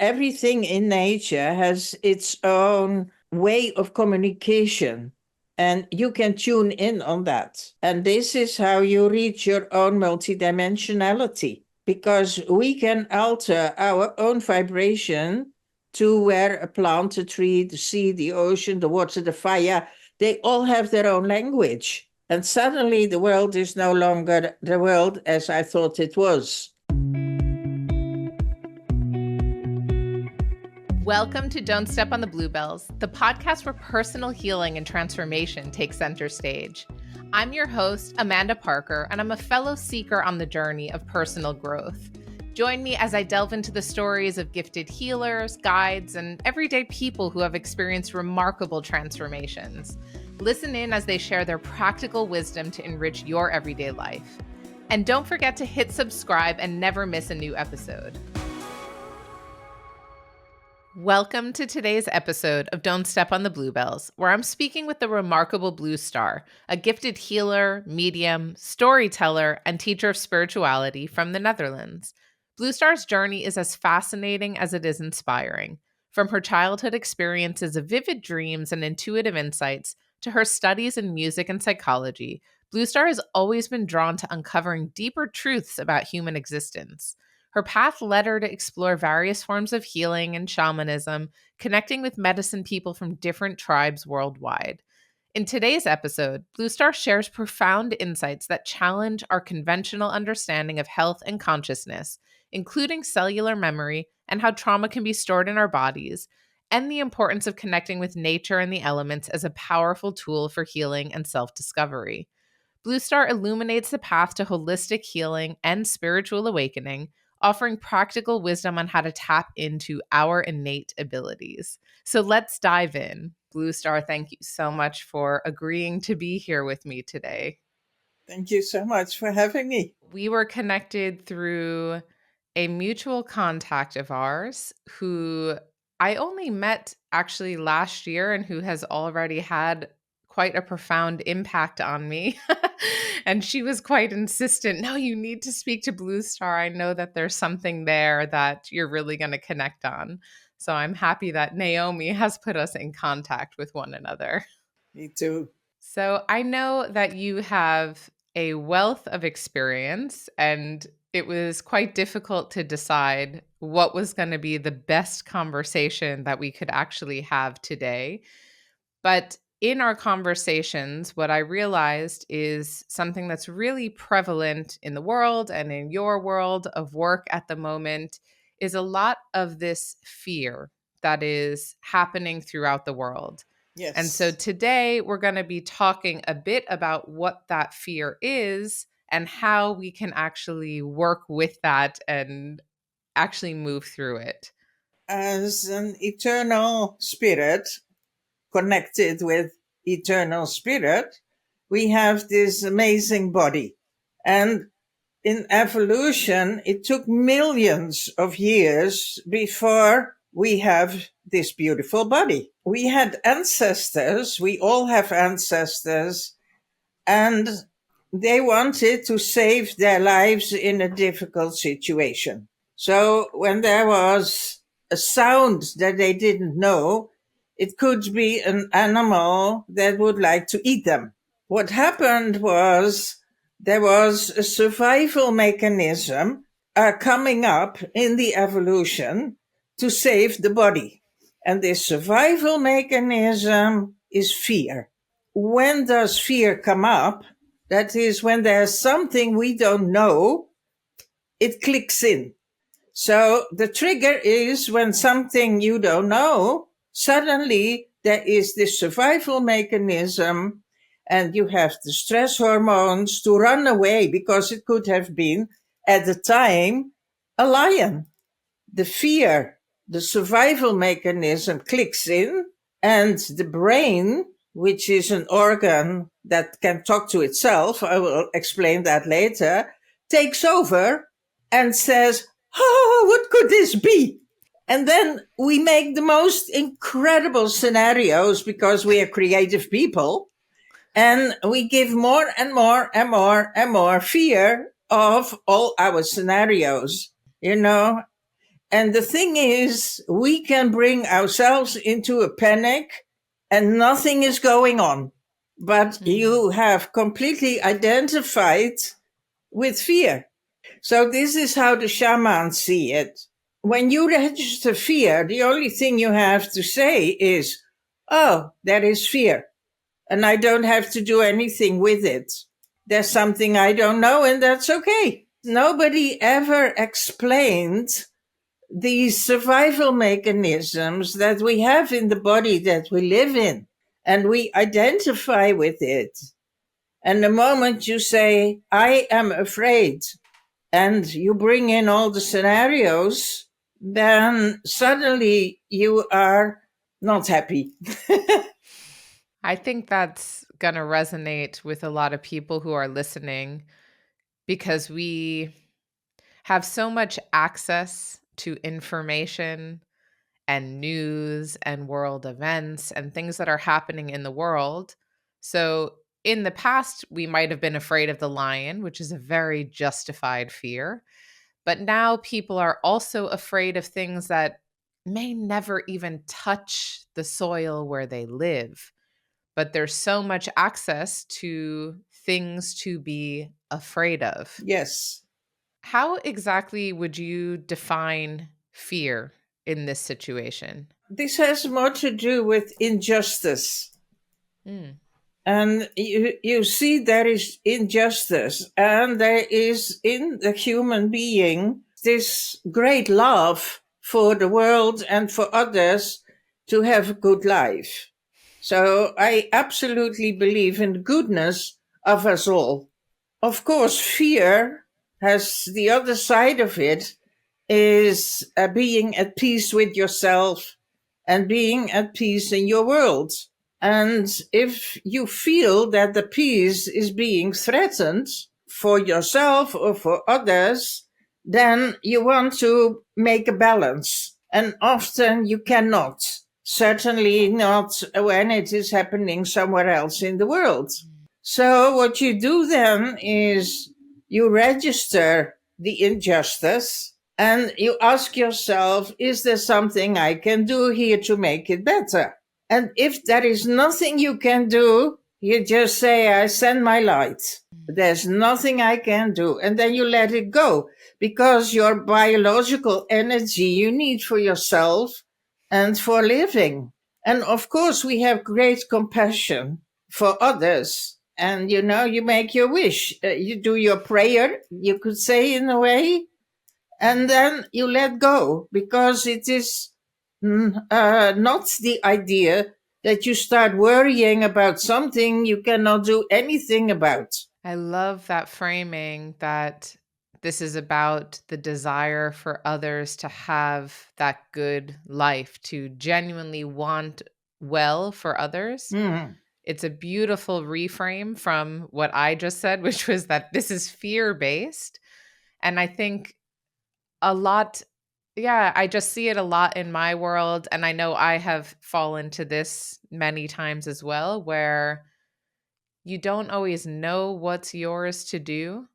everything in nature has its own way of communication. And you can tune in on that. And this is how you reach your own multidimensionality, because we can alter our own vibration to where a plant, a tree, the sea, the ocean, the water, the fire, they all have their own language. And suddenly the world is no longer the world as I thought it was. Welcome to Don't Step on the Bluebells, the podcast where personal healing and transformation take center stage. I'm your host, Amanda Parker, and I'm a fellow seeker on the journey of personal growth. Join me as I delve into the stories of gifted healers, guides, and everyday people who have experienced remarkable transformations. Listen in as they share their practical wisdom to enrich your everyday life. And don't forget to hit subscribe and never miss a new episode. Welcome to today's episode of Don't Step on the Bluebells, where I'm speaking with the remarkable Blue Star, a gifted healer, medium, storyteller, and teacher of spirituality from the Netherlands. Blue Star's journey is as fascinating as it is inspiring. From her childhood experiences of vivid dreams and intuitive insights to her studies in music and psychology, Blue Star has always been drawn to uncovering deeper truths about human existence. Her path led her to explore various forms of healing and shamanism, connecting with medicine people from different tribes worldwide. In today's episode, Blue Star shares profound insights that challenge our conventional understanding of health and consciousness, including cellular memory and how trauma can be stored in our bodies, and the importance of connecting with nature and the elements as a powerful tool for healing and self-discovery. Blue Star illuminates the path to holistic healing and spiritual awakening, offering practical wisdom on how to tap into our innate abilities. So let's dive in. Blue Star, thank you so much for agreeing to be here with me today. Thank you so much for having me. We were connected through a mutual contact of ours who I only met actually last year and who has already had quite a profound impact on me. And she was quite insistent. No, you need to speak to Blue Star. I know that there's something there that you're really going to connect on. So I'm happy that Naomi has put us in contact with one another. Me too. So I know that you have a wealth of experience, and it was quite difficult to decide what was going to be the best conversation that we could actually have today. But in our conversations, what I realized is something that's really prevalent in the world and in your world of work at the moment is a lot of this fear that is happening throughout the world. Yes. And so today we're going to be talking a bit about what that fear is and how we can actually work with that and actually move through it. As an eternal spirit connected with eternal spirit, we have this amazing body. And in evolution, it took millions of years before we have this beautiful body. We had ancestors, we all have ancestors, and they wanted to save their lives in a difficult situation. So when there was a sound that they didn't know, it could be an animal that would like to eat them. What happened was there was a survival mechanism coming up in the evolution to save the body. And this survival mechanism is fear. When does fear come up? That is when there's something we don't know, it clicks in. So the trigger is when something you don't know, suddenly there is this survival mechanism and you have the stress hormones to run away, because it could have been at the time a lion. The fear, the survival mechanism clicks in, and the brain, which is an organ that can talk to itself, I will explain that later, takes over and says, oh, what could this be? And then we make the most incredible scenarios because we are creative people. And we give more and more and more and more fear of all our scenarios, you know. And the thing is, we can bring ourselves into a panic and nothing is going on. But Mm. you have completely identified with fear. So this is how the shamans see it. When you register fear, the only thing you have to say is, oh, that is fear. And I don't have to do anything with it. There's something I don't know, and that's okay. Nobody ever explained these survival mechanisms that we have in the body that we live in, and we identify with it. And the moment you say, I am afraid, and you bring in all the scenarios, then suddenly you are not happy. I think that's going to resonate with a lot of people who are listening because we have so much access to information and news and world events and things that are happening in the world. So, in the past, we might have been afraid of the lion, which is a very justified fear. But now people are also afraid of things that may never even touch the soil where they live. But there's so much access to things to be afraid of. Yes. How exactly would you define fear in this situation? This has more to do with injustice. Mm. And you see, there is injustice, and there is in the human being this great love for the world and for others to have a good life. So I absolutely believe in the goodness of us all. Of course, fear has the other side of it, is being at peace with yourself and being at peace in your world. And if you feel that the peace is being threatened for yourself or for others, then you want to make a balance. And often you cannot. Certainly not when it is happening somewhere else in the world. So what you do then is you register the injustice and you ask yourself, is there something I can do here to make it better? And if there is nothing you can do, you just say, I send my light. There's nothing I can do. And then you let it go because your biological energy you need for yourself and for living. And of course, we have great compassion for others. And you make your wish. You do your prayer, you could say, in a way, and then you let go because it is not the idea that you start worrying about something you cannot do anything about. I love that framing that this is about the desire for others to have that good life, to genuinely want well for others. Mm. It's a beautiful reframe from what I just said, which was that this is fear based. And I think a lot, yeah, I just see it a lot in my world. And I know I have fallen to this many times as well, where you don't always know what's yours to do.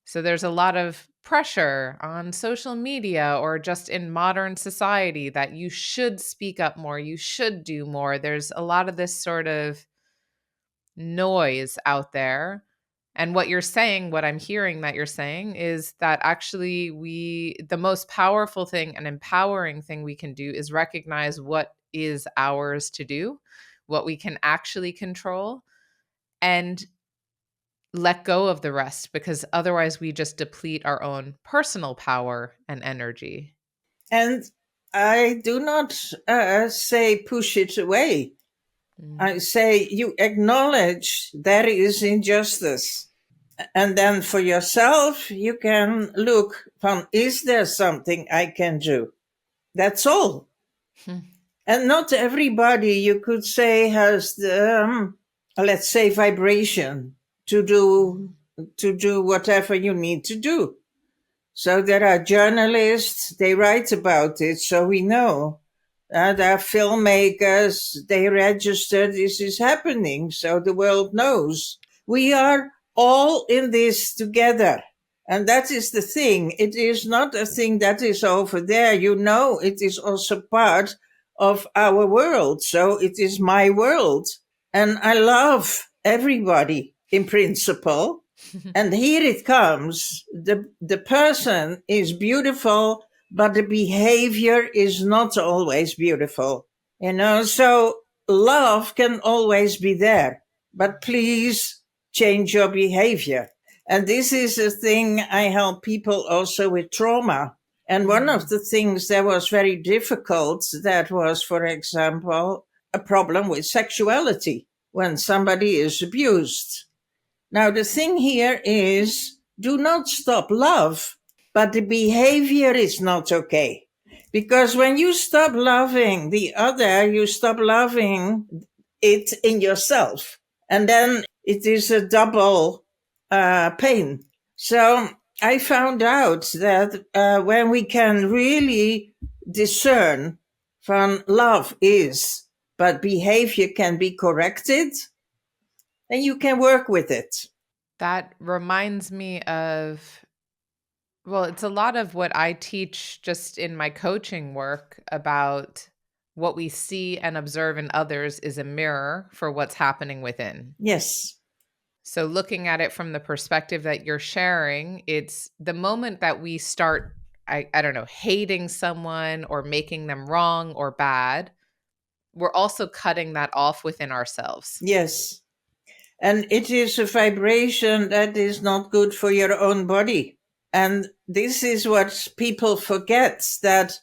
So there's a lot of pressure on social media or just in modern society that you should speak up more, you should do more. There's a lot of this sort of noise out there. And what you're saying, what I'm hearing that you're saying is that actually the most powerful thing and empowering thing we can do is recognize what is ours to do, what we can actually control, and let go of the rest because otherwise we just deplete our own personal power and energy. And I do not say push it away. Mm. I say you acknowledge there is injustice. And then for yourself, you can look from, is there something I can do? That's all. Hmm. And not everybody, you could say, has the, let's say, vibration to do whatever you need to do. So there are journalists, they write about it, so we know. There are filmmakers, they register this is happening, so the world knows. We are all in this together. And that is the thing. It is not a thing that is over there. It is also part of our world. So it is my world. And I love everybody in principle. And here it comes. The person is beautiful, but the behavior is not always beautiful. So love can always be there, but please change your behavior. And this is a thing I help people also with trauma. And one of the things that was very difficult, that was, for example, a problem with sexuality when somebody is abused. Now, the thing here is, do not stop love, but the behavior is not okay. Because when you stop loving the other, you stop loving it in yourself. And then it is a double pain. So I found out that when we can really discern from love is, but behavior can be corrected, then you can work with it. That reminds me of, well, it's a lot of what I teach just in my coaching work about what we see and observe in others is a mirror for what's happening within. Yes. So looking at it from the perspective that you're sharing, it's the moment that we start, I don't know, hating someone or making them wrong or bad, we're also cutting that off within ourselves. Yes. And it is a vibration that is not good for your own body. And this is what people forget, that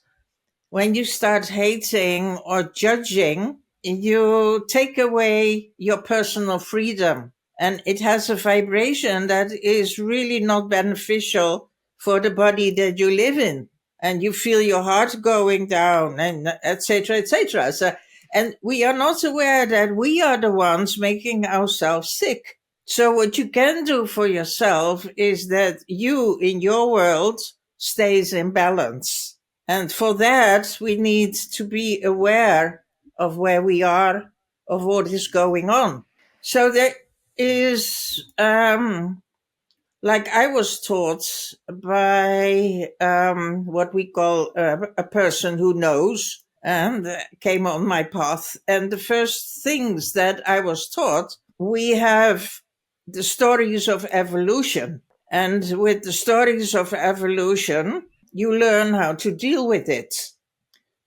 when you start hating or judging, you take away your personal freedom. And it has a vibration that is really not beneficial for the body that you live in. And you feel your heart going down, and etc., etc. So, and we are not aware that we are the ones making ourselves sick. So what you can do for yourself is that you in your world stays in balance. And for that, we need to be aware of where we are, of what is going on. So there is, like I was taught by what we call a person who knows, and came on my path. And the first things that I was taught, we have the stories of evolution. And with the stories of evolution, you learn how to deal with it.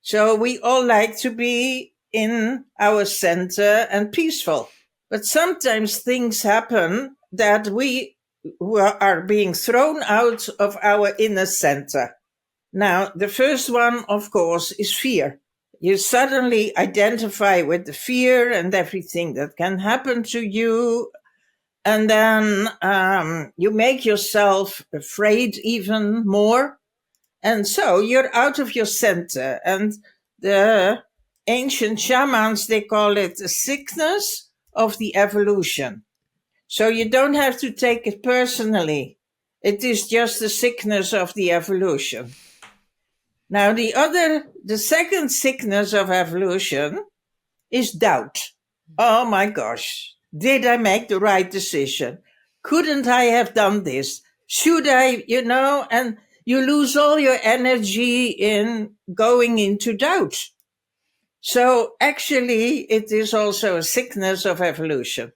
So we all like to be in our center and peaceful. But sometimes things happen that we are being thrown out of our inner center. Now, the first one, of course, is fear. You suddenly identify with the fear and everything that can happen to you. And then you make yourself afraid even more. And so you're out of your center. And the ancient shamans, they call it a sickness of the evolution. So you don't have to take it personally. It is just the sickness of the evolution. Now, the second sickness of evolution is doubt. Oh my gosh. Did I make the right decision? Couldn't I have done this? Should I, and you lose all your energy in going into doubt. So actually, it is also a sickness of evolution.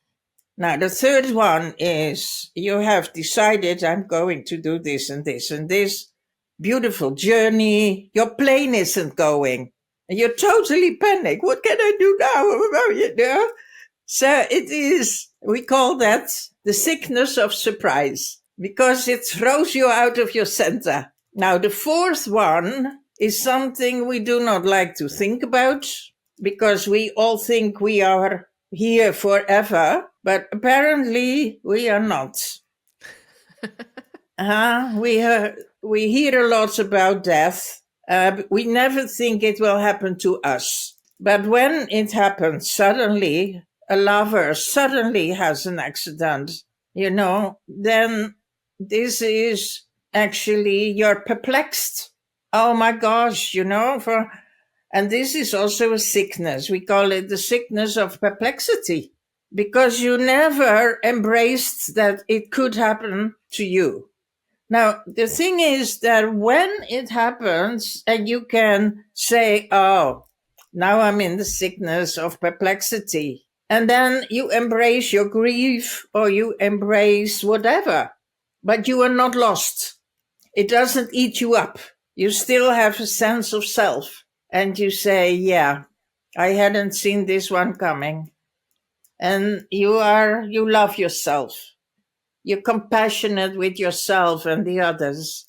Now, the third one is you have decided, I'm going to do this and this and this. Beautiful journey. Your plane isn't going. And you're totally panicked. What can I do now? So it is, we call that the sickness of surprise, because it throws you out of your center. Now, the fourth one is something we do not like to think about, because we all think we are here forever, but apparently we are not. We hear a lot about death. We never think it will happen to us. But when it happens, suddenly, a lover suddenly has an accident, then this is actually, you're perplexed. Oh my gosh, and this is also a sickness. We call it the sickness of perplexity, because you never embraced that it could happen to you. Now, the thing is that when it happens and you can say, oh, now I'm in the sickness of perplexity, and then you embrace your grief or you embrace whatever, but you are not lost. It doesn't eat you up. You still have a sense of self. And you say, yeah, I hadn't seen this one coming. And you love yourself. You're compassionate with yourself and the others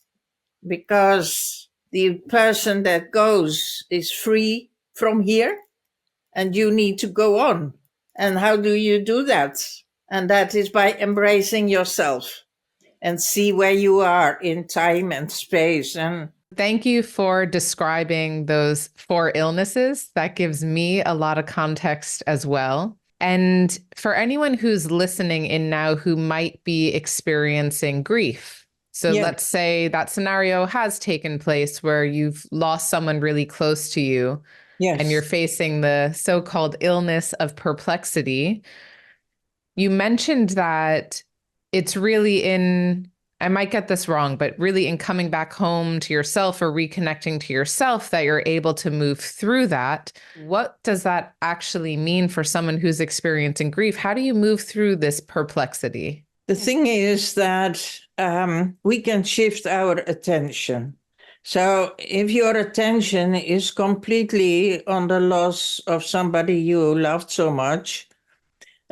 because the person that goes is free from here and you need to go on. And how do you do that? And that is by embracing yourself and see where you are in time and space. And Thank you for describing those four illnesses. That gives me a lot of context as well. And for anyone who's listening in now who might be experiencing grief. So yeah, let's say that scenario has taken place where you've lost someone really close to you and you're yes. facing the so-called illness of perplexity. You mentioned that it's really in, I might get this wrong, but really in coming back home to yourself or reconnecting to yourself that you're able to move through that. What does that actually mean for someone who's experiencing grief? How do you move through this perplexity? The thing is that we can shift our attention. So if your attention is completely on the loss of somebody you loved so much,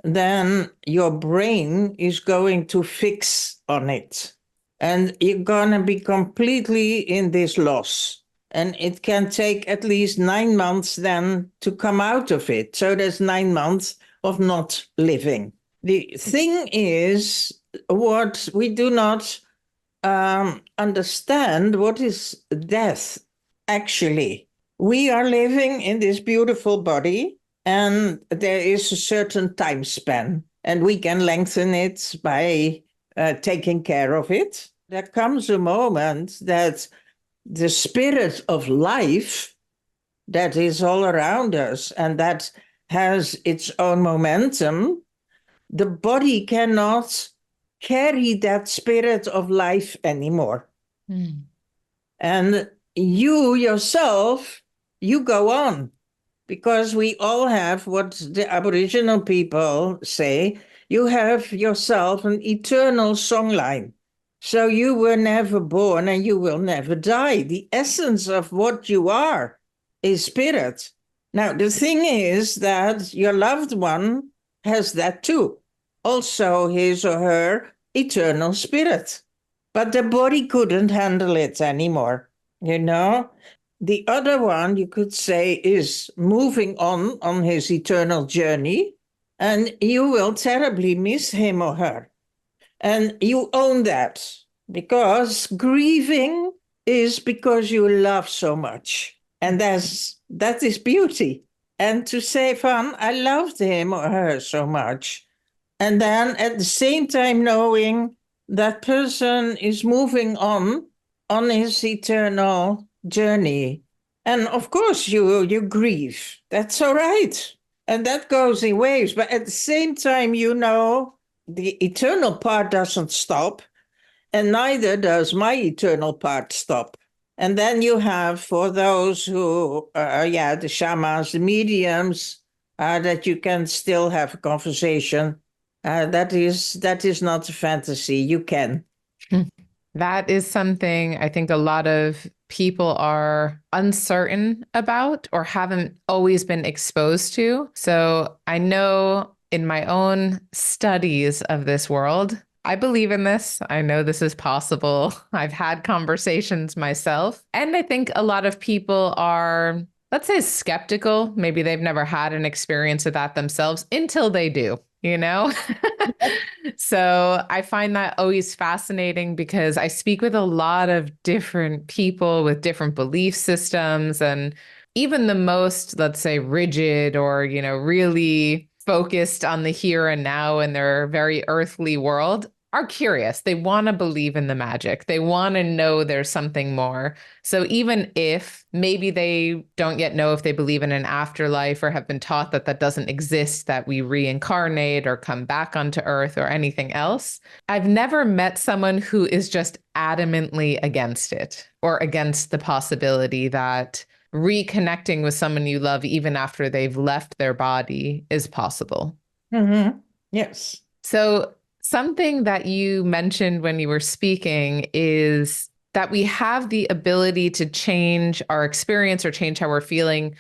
then your brain is going to fix on it. And you're going to be completely in this loss. And it can take at least 9 months then to come out of it. So there's 9 months of not living. The thing is, what we do not understand what is death actually. We are living in this beautiful body, and there is a certain time span, and we can lengthen it by taking care of it. There comes a moment that the spirit of life that is all around us and that has its own momentum, the body cannot carry that spirit of life anymore. Mm. And you yourself, you go on because we all have what the Aboriginal people say, you have yourself an eternal songline. So you were never born and you will never die. The essence of what you are is spirit. Now, the thing is that your loved one has that too, also his or her eternal spirit. But the body couldn't handle it anymore, you know? The other one, you could say, is moving on his eternal journey, and you will terribly miss him or her. And you own that because grieving is because you love so much. And that is beauty. And to say, Van, I loved him or her so much. And then at the same time knowing that person is moving on his eternal journey. And of course you grieve. That's all right. And that goes in waves. But at the same time, you know, the eternal part doesn't stop, and neither does my eternal part stop. And then you have for those who, the shamans, the mediums, that you can still have a conversation. That is not a fantasy. You can. That is something I think a lot of people are uncertain about or haven't always been exposed to. So I know in my own studies of this world, I believe in this. I know this is possible. I've had conversations myself. And I think a lot of people are, let's say, skeptical. Maybe they've never had an experience of that themselves until they do, you know? So I find that always fascinating because I speak with a lot of different people with different belief systems, and even the most, let's say, rigid or, really focused on the here and now in their very earthly world. are curious. They want to believe in the magic. They want to know there's something more. So even if maybe they don't yet know if they believe in an afterlife or have been taught that that doesn't exist, that we reincarnate or come back onto Earth or anything else, I've never met someone who is just adamantly against it or against the possibility that reconnecting with someone you love even after they've left their body is possible. Mm-hmm. Yes. So, something that you mentioned when you were speaking is that we have the ability to change our experience or change how we're feeling.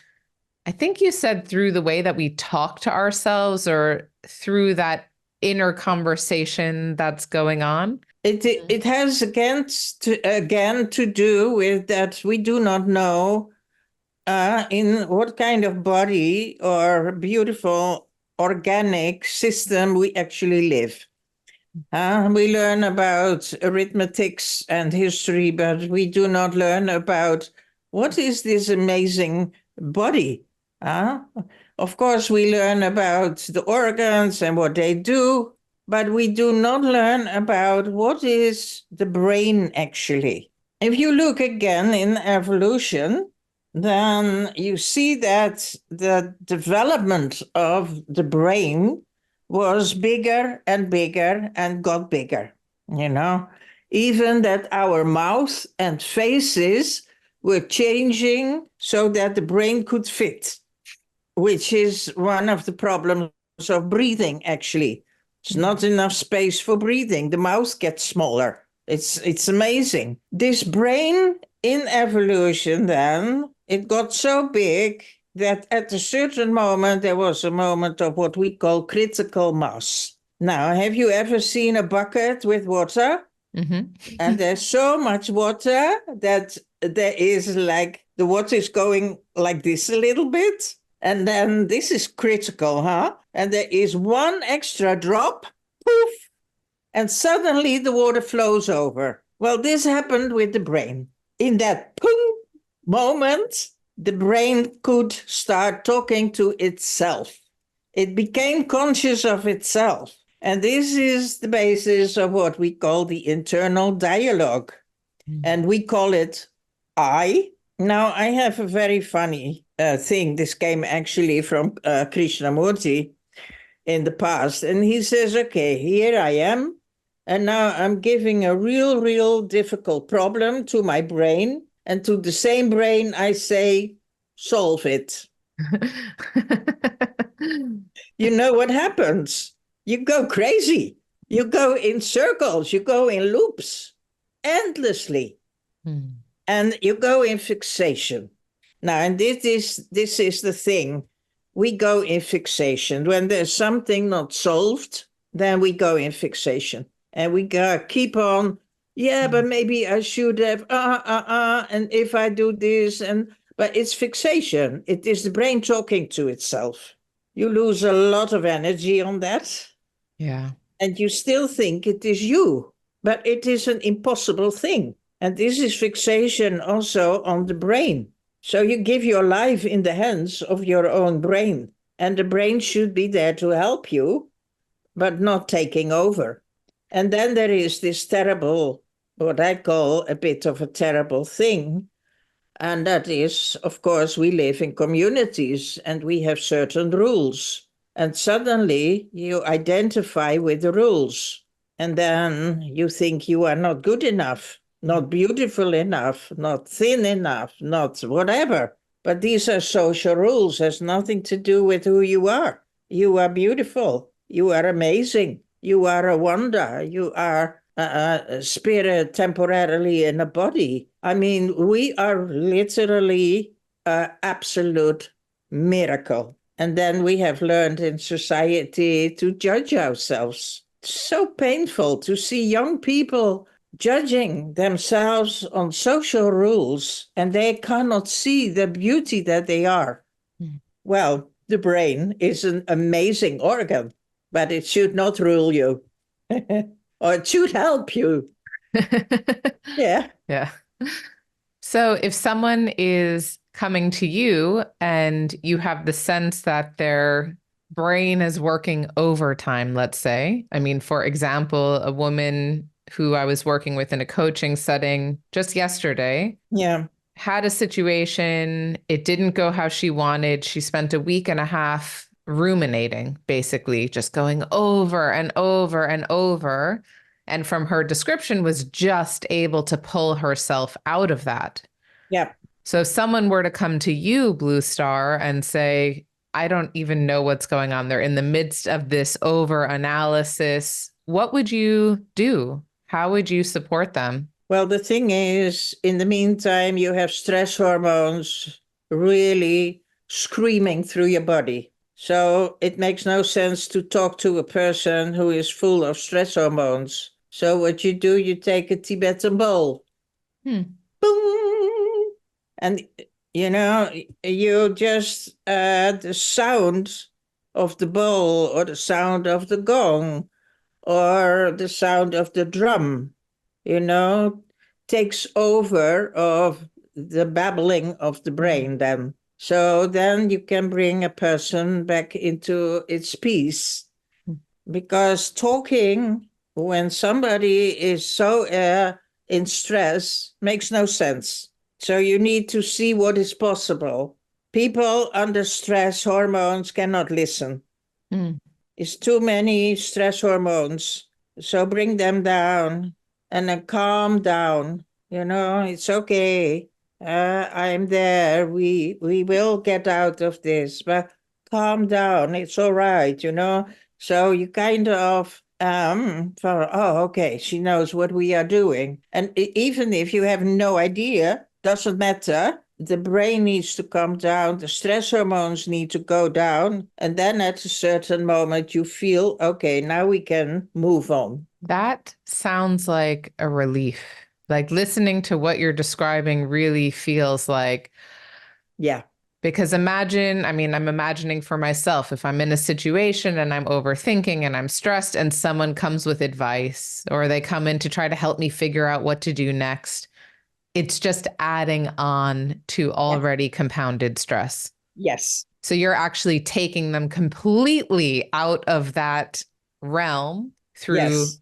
I think you said through the way that we talk to ourselves or through that inner conversation that's going on. It has again to do with that we do not know in what kind of body or beautiful organic system we actually live. We learn about arithmetics and history, but we do not learn about what is this amazing body. Uh, of course, we learn about the organs and what they do, but we do not learn about what is the brain actually. If you look again in evolution, then you see that the development of the brain was bigger and bigger and got bigger, you know, even that our mouth and faces were changing so that the brain could fit, which is one of the problems of breathing, actually. It's not enough space for breathing. The mouth gets smaller. It's amazing. This brain in evolution, then, it got so big that at a certain moment there was a moment of what we call critical mass. Now, have you ever seen a bucket with water? Mm-hmm. And there's so much water that there is like the water is going like this a little bit. And then this is critical, huh? And there is one extra drop, poof, and suddenly the water flows over. Well, this happened with the brain. In that poof moment, the brain could start talking to itself. It became conscious of itself. And this is the basis of what we call the internal dialogue. And we call it I. Now, I have a very funny thing. This came actually from Krishnamurti in the past. And he says, okay, here I am. And now I'm giving a real difficult problem to my brain. And to the same brain, I say, solve it. You know what happens? You go crazy. You go in circles. You go in loops endlessly. And you go in fixation. Now, and this is the thing. We go in fixation. When there's something not solved, then we go in fixation. And we keep on, yeah, but maybe I should have, and if I do this, but it's fixation. It is the brain talking to itself. You lose a lot of energy on that. Yeah. And you still think it is you, but it is an impossible thing. And this is fixation also on the brain. So you give your life in the hands of your own brain, and the brain should be there to help you, but not taking over. And then there is this terrible, what I call a bit of a terrible thing. And that is, of course, we live in communities and we have certain rules. And suddenly you identify with the rules. And then you think you are not good enough, not beautiful enough, not thin enough, not whatever. But these are social rules, has nothing to do with who you are. You are beautiful. You are amazing. You are a wonder. You are a spirit temporarily in a body. I mean, we are literally an absolute miracle. And then we have learned in society to judge ourselves. So painful to see young people judging themselves on social rules and they cannot see the beauty that they are. Well, the brain is an amazing organ, but it should not rule you. Or it should help you. Yeah. Yeah. So if someone is coming to you and you have the sense that they're brain is working overtime, let's say. I mean, for example, a woman who I was working with in a coaching setting just yesterday Yeah. had a situation. It didn't go how she wanted. She spent a week and a half ruminating, basically, just going over and over and over. And from her description, was just able to pull herself out of that. Yeah. So if someone were to come to you, Blue Star, and say, I don't even know what's going on, they're in the midst of this over analysis, what would you do? How would you support them? Well, the thing is, in the meantime, you have stress hormones really screaming through your body. So it makes no sense to talk to a person who is full of stress hormones. So what you do, you take a Tibetan bowl. Hmm. Boom! And you just the sound of the bowl or the sound of the gong or the sound of the drum, you know, takes over of the babbling of the brain then. So then you can bring a person back into its peace because talking when somebody is so in stress makes no sense. So you need to see what is possible. People under stress hormones cannot listen. Hmm. It's too many stress hormones. So bring them down and then calm down. It's okay. I'm there. We will get out of this, but calm down. It's all right. So you kind of okay, she knows what we are doing. And even if you have no idea, doesn't matter. The brain needs to come down, the stress hormones need to go down, and then at a certain moment you feel, okay, now we can move on. That sounds like a relief. Like listening to what you're describing really feels like, Yeah. because imagine, I mean, I'm imagining for myself if I'm in a situation and I'm overthinking and I'm stressed and someone comes with advice or they come in to try to help me figure out what to do next, it's just adding on to Yeah. already compounded stress. Yes. So you're actually taking them completely out of that realm through Yes.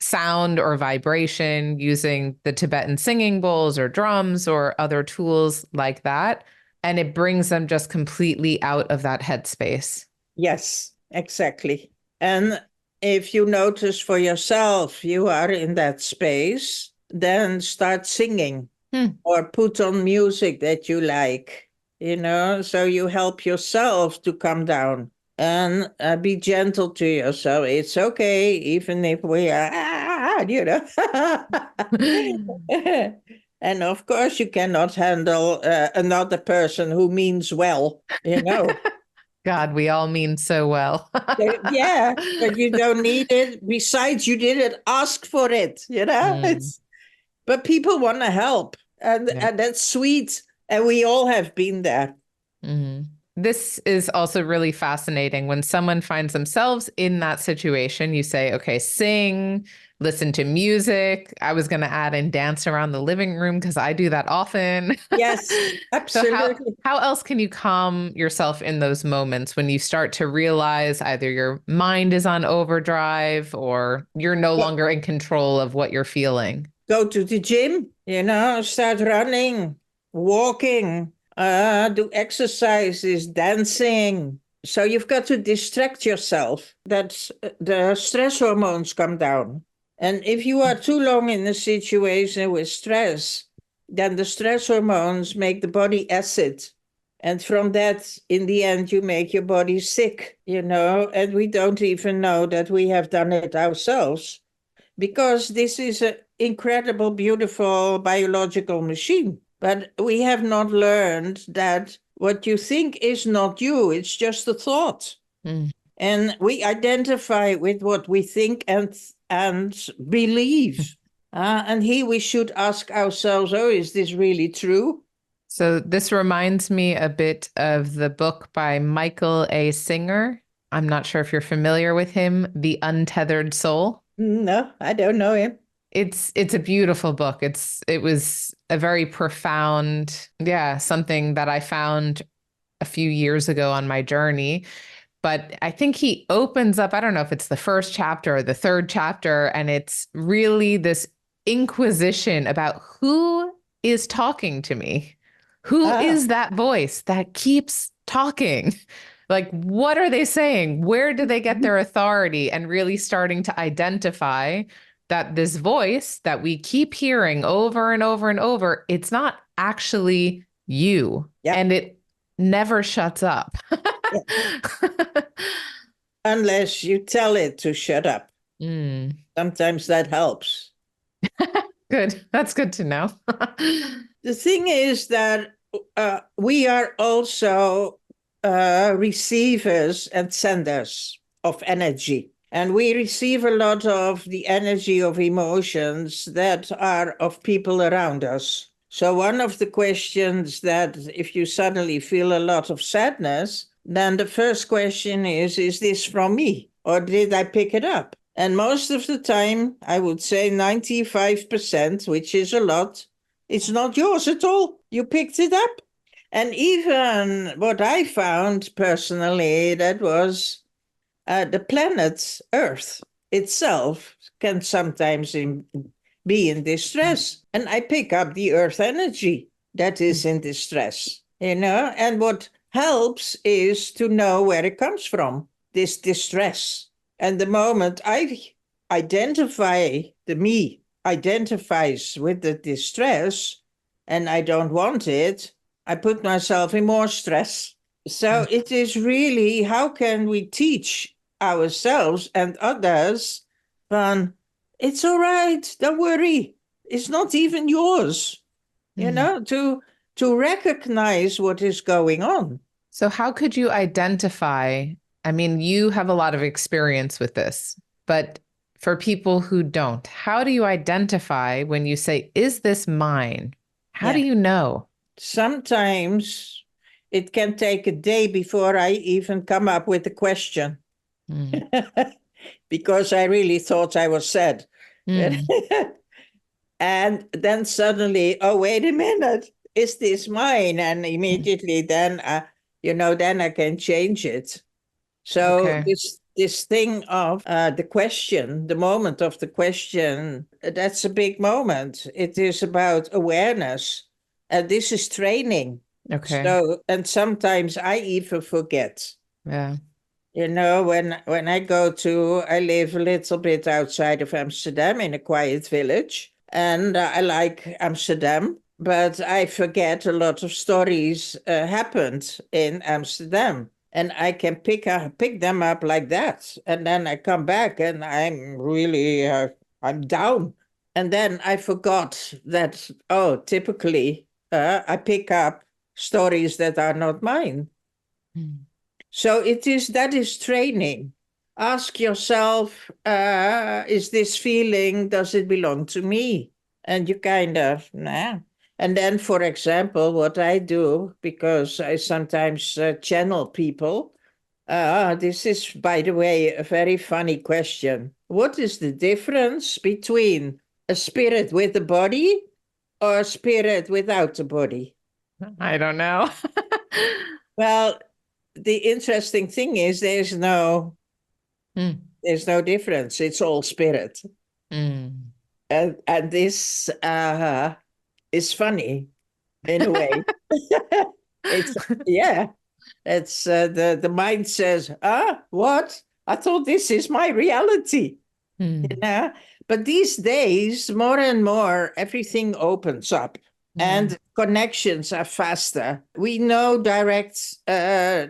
sound or vibration using the Tibetan singing bowls or drums or other tools like that. And it brings them just completely out of that headspace. Yes, exactly. And if you notice for yourself you are in that space, then start singing Hmm. or put on music that you like, so you help yourself to come down and be gentle to yourself. It's okay, even if we are, And of course, you cannot handle another person who means well. God, we all mean so well. Yeah, but you don't need it. Besides, you didn't ask for it. Mm, It's but people want to help, and yeah. and that's sweet. And we all have been there. Mhm. This is also really fascinating. When someone finds themselves in that situation, you say, okay, sing, listen to music. I was going to add in dance around the living room because I do that often. Yes, So absolutely. how else can you calm yourself in those moments when you start to realize either your mind is on overdrive or you're no Go, longer in control of what you're feeling? go to the gym, start running, walking, do exercises, dancing. So you've got to distract yourself that the stress hormones come down. And if you are too long in a situation with stress, then the stress hormones make the body acid. And from that, in the end, you make your body sick, and we don't even know that we have done it ourselves because this is an incredible, beautiful biological machine. But we have not learned that what you think is not you, it's just a thought. Mm. And we identify with what we think and believe. And here we should ask ourselves, oh, is this really true? So this reminds me a bit of the book by Michael A. Singer. I'm not sure if you're familiar with him, The Untethered Soul. No, I don't know him. It's a beautiful book. It was a very profound, yeah, something that I found a few years ago on my journey. But I think he opens up, I don't know if it's the first chapter or the third chapter, and it's really this inquisition about who is talking to me. Who Ah, is that voice that keeps talking? Like, what are they saying? Where do they get their authority? And really starting to identify that this voice that we keep hearing over and over and over, it's not actually you. yeah, And it never shuts up. yeah. Unless you tell it to shut up. Mm, Sometimes that helps. good. That's good to know. The thing is that we are also receivers and senders of energy. And we receive a lot of the energy of emotions that are of people around us. So, one of the questions that if you suddenly feel a lot of sadness, then the first question is this from me? Or did I pick it up? And most of the time, I would say 95%, which is a lot, it's not yours at all. You picked it up. And even what I found personally, that was the planet Earth itself can sometimes be in distress. And I pick up the Earth energy that is in distress, and what helps is to know where it comes from, this distress. And the moment I identify, the me identifies with the distress, and I don't want it, I put myself in more stress. So it is really how can we teach ourselves and others van it's all right, don't worry. It's not even yours, Mm. to recognize what is going on. So, how could you identify? I mean, you have a lot of experience with this, but for people who don't, how do you identify when you say, is this mine? How do Yeah. you know? Sometimes it can take a day before I even come up with a question Mm. because I really thought I was sad. Mm. And then suddenly, oh, wait a minute, is this mine? And immediately then, then I can change it. So Okay. this thing of the question, the moment of the question, that's a big moment. It is about awareness. And this is training. Okay. So, and sometimes I even forget. Yeah. When I live a little bit outside of Amsterdam in a quiet village, and I like Amsterdam, but I forget a lot of stories happened in Amsterdam, and I can pick them up like that, and then I come back and I'm really I'm down, and then I forgot that. Oh, typically I pick up stories that are not mine. Mm. So that is training. Ask yourself, is this feeling, does it belong to me? And you kind of, nah. And then, for example, what I do, because I sometimes channel people, this is, by the way, a very funny question. What is the difference between a spirit with a body or a spirit without a body? I don't know. Well, the interesting thing is Mm. there's no difference. It's all spirit. Mm. And this is funny in a way. It's yeah. It's the mind says, what? I thought this is my reality. Mm. Yeah. But these days, more and more, everything opens up Mm. and connections are faster. We know direct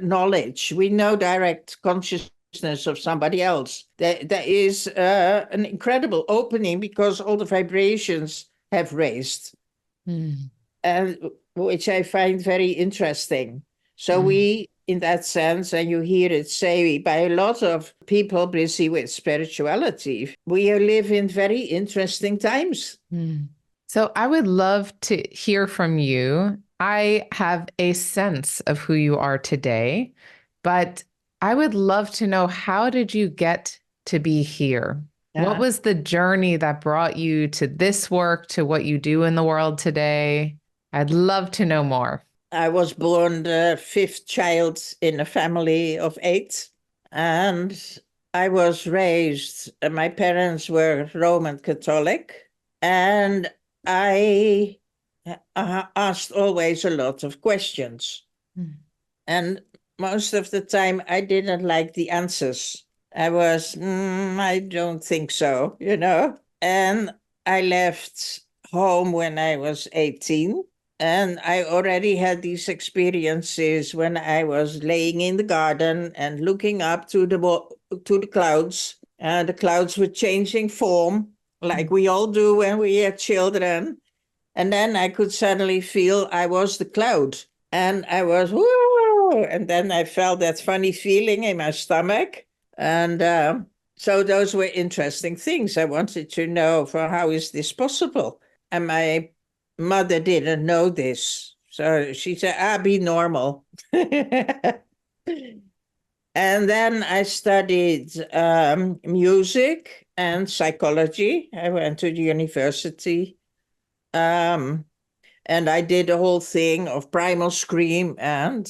knowledge, we know direct consciousness of somebody else. There is an incredible opening because all the vibrations have raised, Mm. and which I find very interesting. So Mm. we, in that sense, and you hear it say by a lot of people busy with spirituality, we live in very interesting times. Mm. So I would love to hear from you. I have a sense of who you are today, but I would love to know, how did you get to be here? What Yeah. was the journey that brought you to this work, to what you do in the world today? I'd love to know more. I was born the fifth child in a family of eight. And I was raised, my parents were Roman Catholic, and I asked always a lot of questions. Mm. And most of the time, I didn't like the answers. I was, I don't think so, And I left home when I was 18. And I already had these experiences when I was laying in the garden and looking up to the clouds. The clouds were changing form, like we all do when we are children. And then I could suddenly feel I was the cloud. And I was, whoa! And then I felt that funny feeling in my stomach. And so those were interesting things. I wanted to know, for how is this possible? And my mother didn't know this. So she said, be normal. And then I studied music and psychology. I went to the university. Um, and I did the whole thing of primal scream and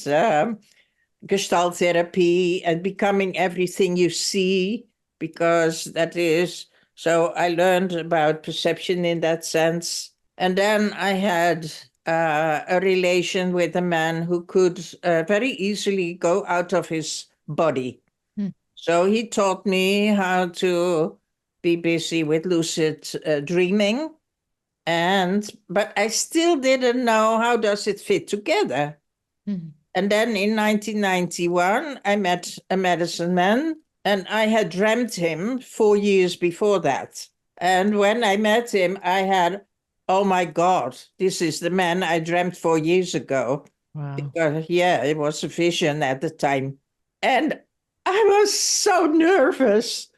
gestalt therapy and becoming everything you see, because that is. So I learned about perception in that sense. And then I had a relation with a man who could very easily go out of his body. Mm. So he taught me how to be busy with lucid dreaming, but I still didn't know how does it fit together. Mm. And then in 1991, I met a medicine man, and I had dreamt him 4 years before that. And when I met him, I had, oh my God, this is the man I dreamt 4 years ago. Wow. Because, yeah, it was a vision at the time. And I was so nervous.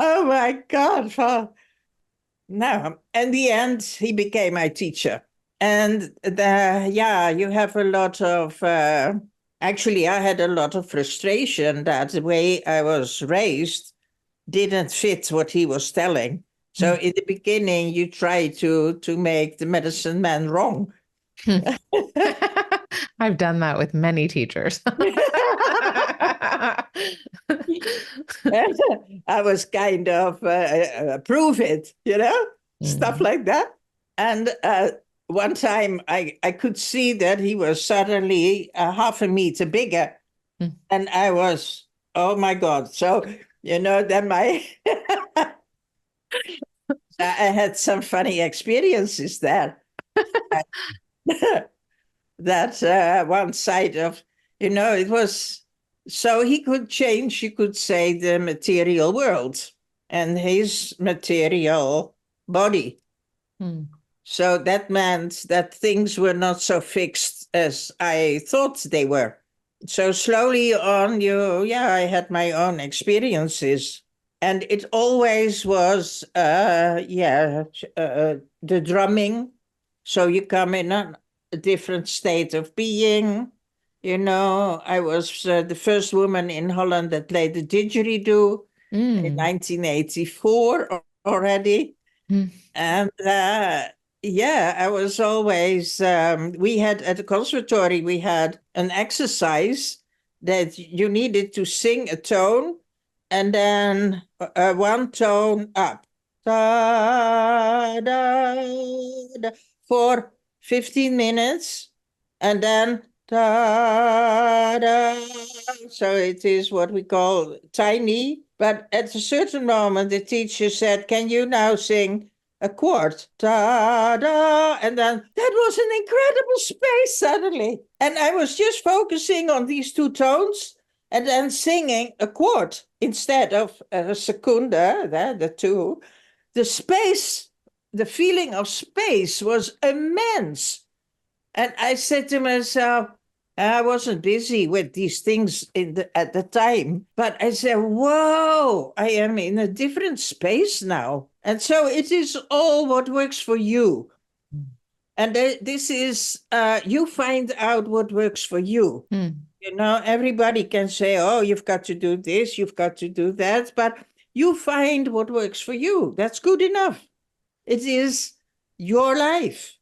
Oh my God. No, in the end, he became my teacher. And you have a lot of, actually, I had a lot of frustration that the way I was raised didn't fit what he was telling. So Mm. in the beginning, you try to make the medicine man wrong. I've done that with many teachers. I was kind of prove it, stuff Mm. like that. And one time I could see that he was suddenly half a meter bigger. Mm. And I was, oh my God. So, then I had some funny experiences there. That one side of, it was, so he could change, you could say, the material world and his material body. Mm. So that meant that things were not so fixed as I thought they were. So slowly on, I had my own experiences. And it always was, the drumming. So you come in a different state of being. I was the first woman in Holland that played the didgeridoo in Mm. 1984 already. Mm. And I was always, we had at the conservatory, we had an exercise that you needed to sing a tone and then one tone up. Da, da, da, for 15 minutes and then da, da. So it is what we call tiny. But at a certain moment, the teacher said, can you now sing a chord? Da, da. And then that was an incredible space suddenly. And I was just focusing on these two tones and then singing a chord instead of a secunda, the two. The space, the feeling of space was immense. And I said to myself, I wasn't busy with these things at the time, but I said, whoa, I am in a different space now. And so it is all what works for you. And this is, you find out what works for you. Mm. Everybody can say, oh, you've got to do this, you've got to do that, but you find what works for you. That's good enough. It is your life.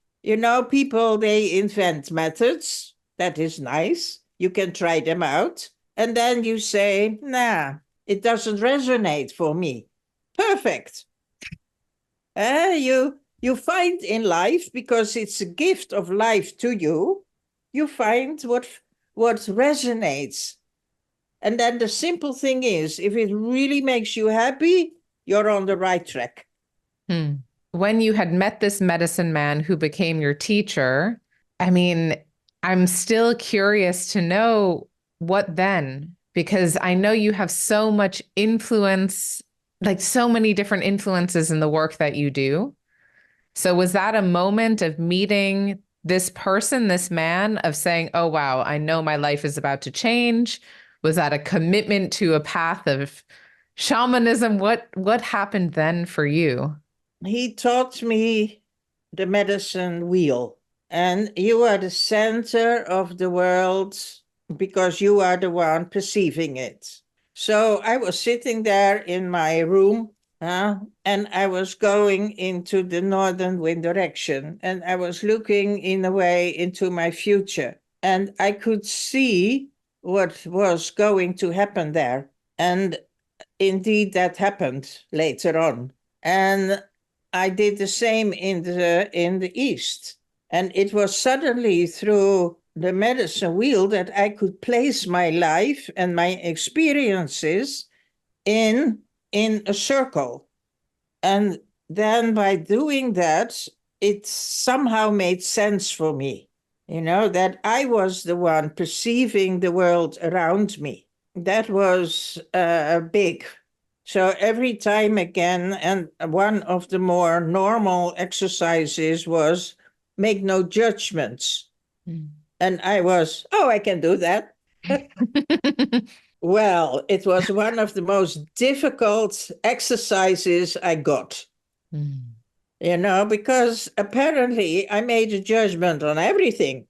People, they invent methods. That is nice. You can try them out. And then you say, nah, it doesn't resonate for me. Perfect. You find in life, because it's a gift of life to you, you find what resonates. And then the simple thing is, if it really makes you happy, you're on the right track. Hmm. When you had met this medicine man who became your teacher, I mean, I'm still curious to know what then, because I know you have so much influence, like so many different influences in the work that you do. So was that a moment of meeting this person, this man, of saying, "Oh wow, I know my life is about to change"? Was that a commitment to a path of shamanism? What happened then for you? He taught me the medicine wheel. And you are the center of the world because you are the one perceiving it. So I was sitting there in my room, and I was going into the northern wind direction, and I was looking in a way into my future. And I could see what was going to happen there. And indeed, that happened later on. And I did the same in the East. And it was suddenly through the medicine wheel that I could place my life and my experiences in in a circle. And then by doing that, it somehow made sense for me, that I was the one perceiving the world around me. That was big. So every time again, and one of the more normal exercises was make no judgments. Mm. And I was, oh, I can do that. Well, it was one of the most difficult exercises I got, Mm. because apparently I made a judgment on everything.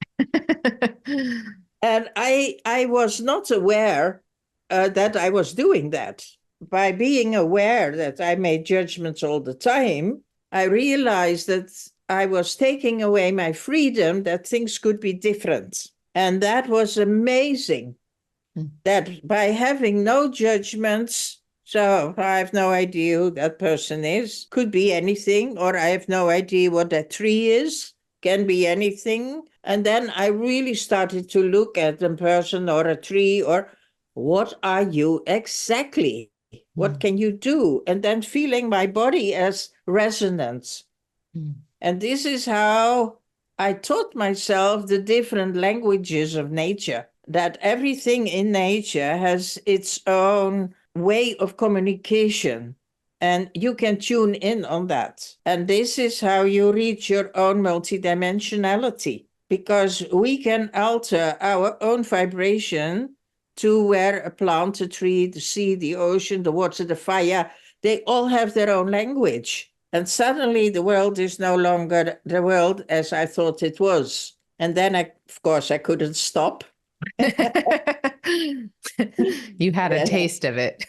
And I was not aware that I was doing that. By being aware that I made judgments all the time, I realized that I was taking away my freedom, that things could be different. And that was amazing, Mm. that by having no judgments, so I have no idea who that person is, could be anything, or I have no idea what that tree is, can be anything. And then I really started to look at a person or a tree, or what are you exactly? What Mm. can you do? And then feeling my body as resonance. Mm. And this is how I taught myself the different languages of nature, that everything in nature has its own way of communication. And you can tune in on that. And this is how you reach your own multidimensionality, because we can alter our own vibration to where a plant, a tree, the sea, the ocean, the water, the fire, they all have their own language. And suddenly the world is no longer the world as I thought it was. And then, of course, I couldn't stop. You had a Yeah. taste of it.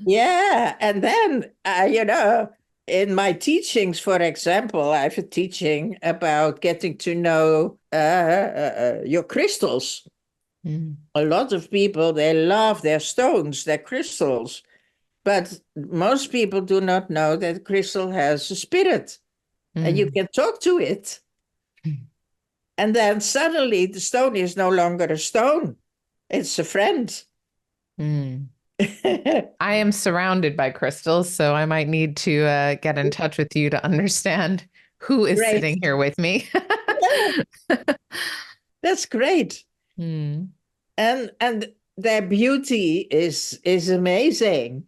Yeah. And then, in my teachings, for example, I have a teaching about getting to know your crystals. Mm. A lot of people, they love their stones, their crystals. But most people do not know that crystal has a spirit and you Mm. can talk to it. And then suddenly the stone is no longer a stone, it's a friend. Mm. I am surrounded by crystals, so I might need to get in touch with you to understand who is Great. sitting here with me. Yeah, that's great. Mm. And their beauty is amazing.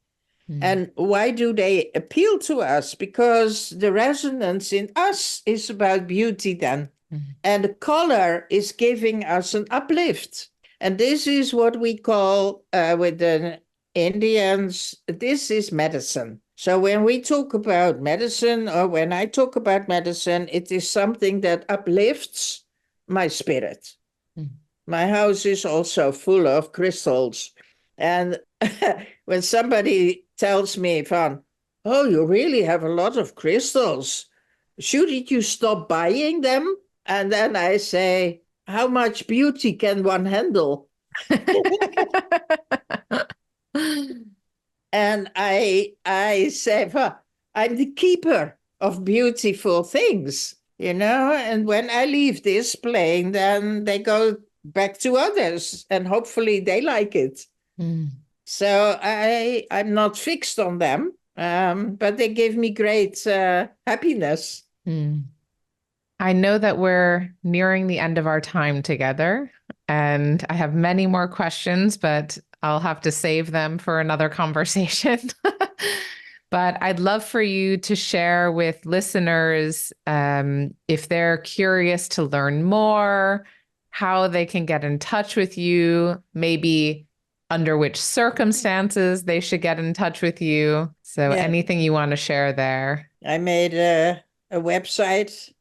Mm. And why do they appeal to us? Because the resonance in us is about beauty then. Mm. And the color is giving us an uplift. And this is what we call, with the Indians, this is medicine. So when we talk about medicine, or when I talk about medicine, it is something that uplifts my spirit. Mm. My house is also full of crystals. And when somebody tells me, Van, oh, you really have a lot of crystals, shouldn't you stop buying them? And then I say, how much beauty can one handle? And I say, well, I'm the keeper of beautiful things, and when I leave this plane, then they go back to others and hopefully they like it. Mm. So I'm not fixed on them, but they give me great happiness. Mm. I know that we're nearing the end of our time together, and I have many more questions, but I'll have to save them for another conversation. But I'd love for you to share with listeners, if they're curious to learn more, how they can get in touch with you, maybe under which circumstances they should get in touch with you. So Yeah, anything you want to share there. I made a website.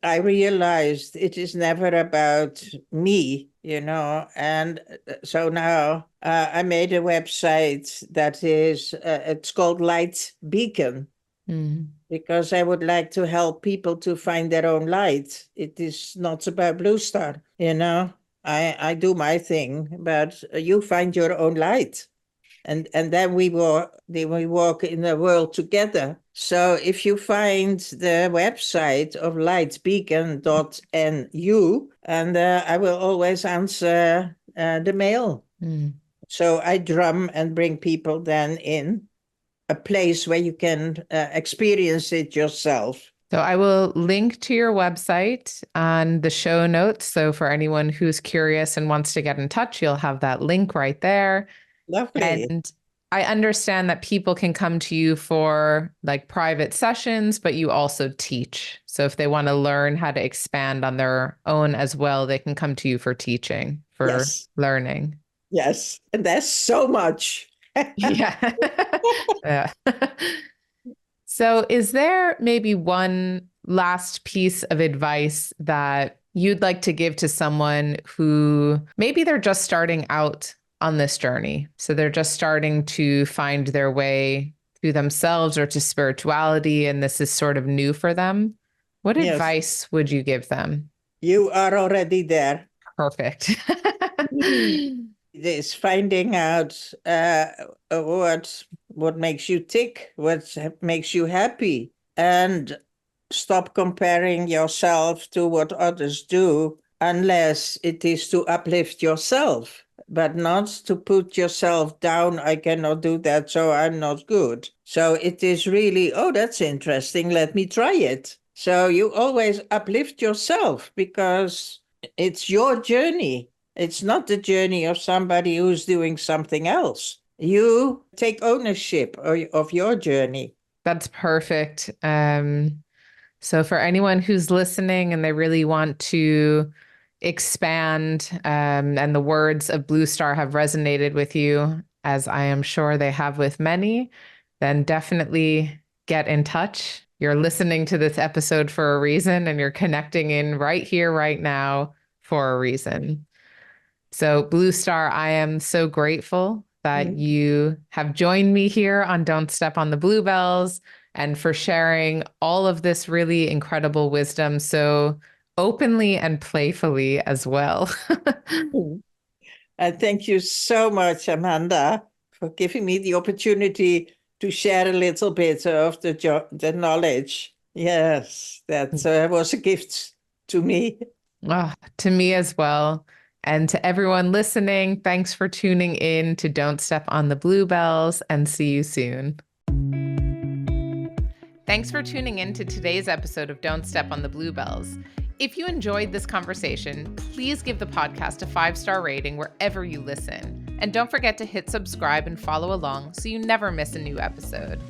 I realized it is never about me, and so now I made a website that is it's called Light Beacon, Mm. because I would like to help people to find their own light. It is not about Blue Star, I do my thing, but you find your own light, and then we walk in the world together. So if you find the website of lightbeacon.nu, and I will always answer the mail. Mm. So I drum and bring people then in a place where you can experience it yourself. So I will link to your website on the show notes. So for anyone who's curious and wants to get in touch, you'll have that link right there. Lovely. And I understand that people can come to you for like private sessions, but you also teach. So if they want to learn how to expand on their own as well, they can come to you for teaching, for Yes. learning. Yes. And there's so much. Yeah. Yeah. So, is there maybe one last piece of advice that you'd like to give to someone who maybe they're just starting out on this journey? So, they're just starting to find their way to themselves or to spirituality, and this is sort of new for them. What Yes. advice would you give them? You are already there. Perfect. It is finding out what makes you tick, what makes you happy, and stop comparing yourself to what others do, unless it is to uplift yourself, but not to put yourself down. I cannot do that, so I'm not good. So it is really, oh, that's interesting. Let me try it. So you always uplift yourself because it's your journey. It's not the journey of somebody who's doing something else. You take ownership of your journey. That's perfect. So, for anyone who's listening and they really want to expand, and the words of Blue Star have resonated with you, as I am sure they have with many, then definitely get in touch. You're listening to this episode for a reason, and you're connecting in right here, right now for a reason. So, Blue Star, I am so grateful that Mm. you have joined me here on Don't Step on the Bluebells and for sharing all of this really incredible wisdom so openly and playfully as well. And thank you so much, Amanda, for giving me the opportunity to share a little bit of the knowledge. Yes, that was a gift to me. Oh, to me as well. And to everyone listening, thanks for tuning in to Don't Step on the Bluebells, and see you soon. Thanks for tuning in to today's episode of Don't Step on the Bluebells. If you enjoyed this conversation, please give the podcast a 5-star rating wherever you listen. And don't forget to hit subscribe and follow along so you never miss a new episode.